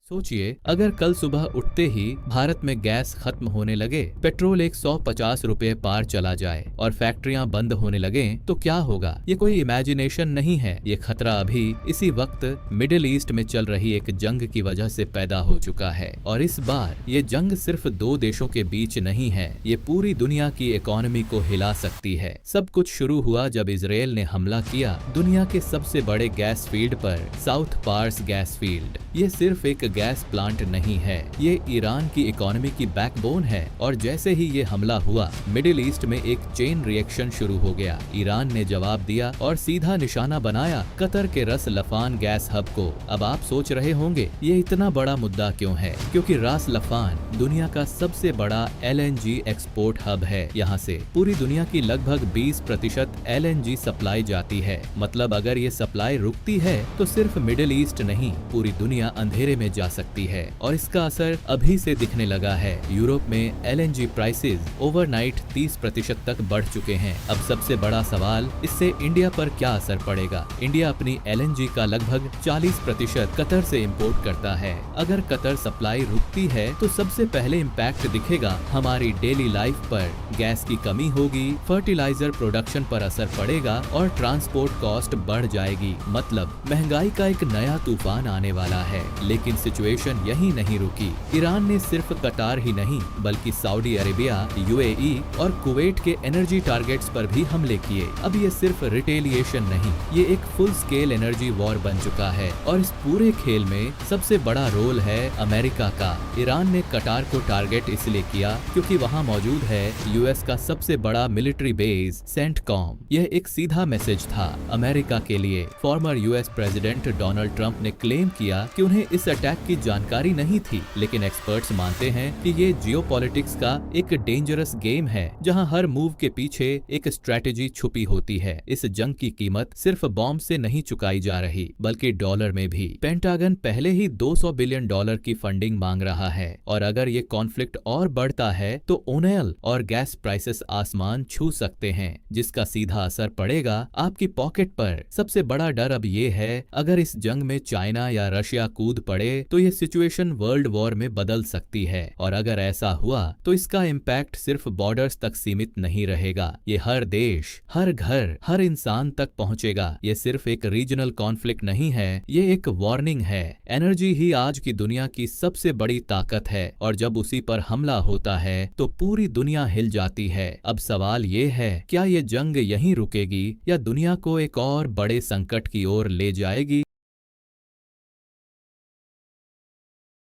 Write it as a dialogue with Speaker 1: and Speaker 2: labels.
Speaker 1: सोचिए, अगर कल सुबह उठते ही भारत में गैस खत्म होने लगे, पेट्रोल 150 रुपए पार चला जाए और फैक्ट्रियां बंद होने लगे, तो क्या होगा? ये कोई इमेजिनेशन नहीं है। ये खतरा अभी इसी वक्त मिडिल ईस्ट में चल रही एक जंग की वजह से पैदा हो चुका है। और इस बार ये जंग सिर्फ दो देशों के बीच नहीं है, ये पूरी दुनिया की इकोनॉमी को हिला सकती है। सब कुछ शुरू हुआ जब इजराइल ने हमला किया दुनिया के सबसे बड़े गैस फील्ड पर, साउथ पार्स गैस फील्ड। ये सिर्फ एक गैस प्लांट नहीं है, ये ईरान की इकोनॉमी की बैकबोन है। और जैसे ही ये हमला हुआ, मिडिल ईस्ट में एक चेन रिएक्शन शुरू हो गया। ईरान ने जवाब दिया और सीधा निशाना बनाया कतर के रस लफान गैस हब को। अब आप सोच रहे होंगे ये इतना बड़ा मुद्दा क्यों है? क्योंकि रास लफान दुनिया का सबसे बड़ा LNG एक्सपोर्ट हब है। यहाँ से पूरी दुनिया की लगभग 20% LNG सप्लाई जाती है। मतलब अगर ये सप्लाई रुकती है तो सिर्फ मिडिल ईस्ट नहीं, पूरी दुनिया अंधेरे में जा सकती है। और इसका असर अभी से दिखने लगा है। यूरोप में LNG प्राइसेस ओवरनाइट 30% तक बढ़ चुके हैं। अब सबसे बड़ा सवाल, इससे इंडिया पर क्या असर पड़ेगा? इंडिया अपनी LNG का लगभग 40% कतर से इंपोर्ट करता है। अगर कतर सप्लाई रुकती है तो सबसे पहले इम्पैक्ट दिखेगा हमारी डेली लाइफ पर। गैस की कमी होगी, फर्टिलाइजर प्रोडक्शन पर असर पड़ेगा और ट्रांसपोर्ट कॉस्ट बढ़ जाएगी। मतलब महंगाई का एक नया तूफान आने वाला है। लेकिन सिचुएशन यही नहीं रुकी। ईरान ने सिर्फ कतार ही नहीं बल्कि सऊदी अरेबिया, UAE और कुवैत के एनर्जी टारगेट्स पर भी हमले किए। अब ये सिर्फ रिटेलिएशन नहीं, ये एक फुल स्केल एनर्जी वॉर बन चुका है। और इस पूरे खेल में सबसे बड़ा रोल है अमेरिका का। ईरान ने कतार को टारगेट इसलिए किया क्योंकि वहाँ मौजूद है US का सबसे बड़ा मिलिट्री बेस सेंटकॉम। यह एक सीधा मैसेज था अमेरिका के लिए। Farmer US president Donald Trump ने क्लेम किया कि उन्हें इस अटैक की जानकारी नहीं थी, लेकिन एक्सपर्ट्स मानते हैं कि ये जियोपॉलिटिक्स का एक डेंजरस गेम है, जहां हर मूव के पीछे एक स्ट्रेटेजी छुपी होती है। इस जंग की कीमत सिर्फ बॉम्ब से नहीं चुकाई जा रही, बल्कि डॉलर में भी। पेंटागन पहले ही $200 बिलियन की फंडिंग मांग रहा है। और अगर ये कॉन्फ्लिक्ट और बढ़ता है तो ओनेल और गैस प्राइसेस आसमान छू सकते हैं, जिसका सीधा असर पड़ेगा आपकी पॉकेट पर। सबसे बड़ा डर अब ये है, अगर इस जंग में चाइना या रशिया कूद पड़े तो ये सिचुएशन वर्ल्ड वॉर में बदल सकती है। और अगर ऐसा हुआ तो इसका इम्पैक्ट सिर्फ बॉर्डर्स तक सीमित नहीं रहेगा, ये हर देश, हर घर, हर इंसान तक पहुंचेगा। ये सिर्फ एक रीजनल कॉन्फ्लिक्ट नहीं है, ये एक वार्निंग है। एनर्जी ही आज की दुनिया की सबसे बड़ी ताकत है, और जब उसी पर हमला होता है तो पूरी दुनिया हिल जाती है। अब सवाल ये है, क्या ये जंग यहीं रुकेगी या दुनिया को एक और बड़े संकट की ओर ले जाएगी?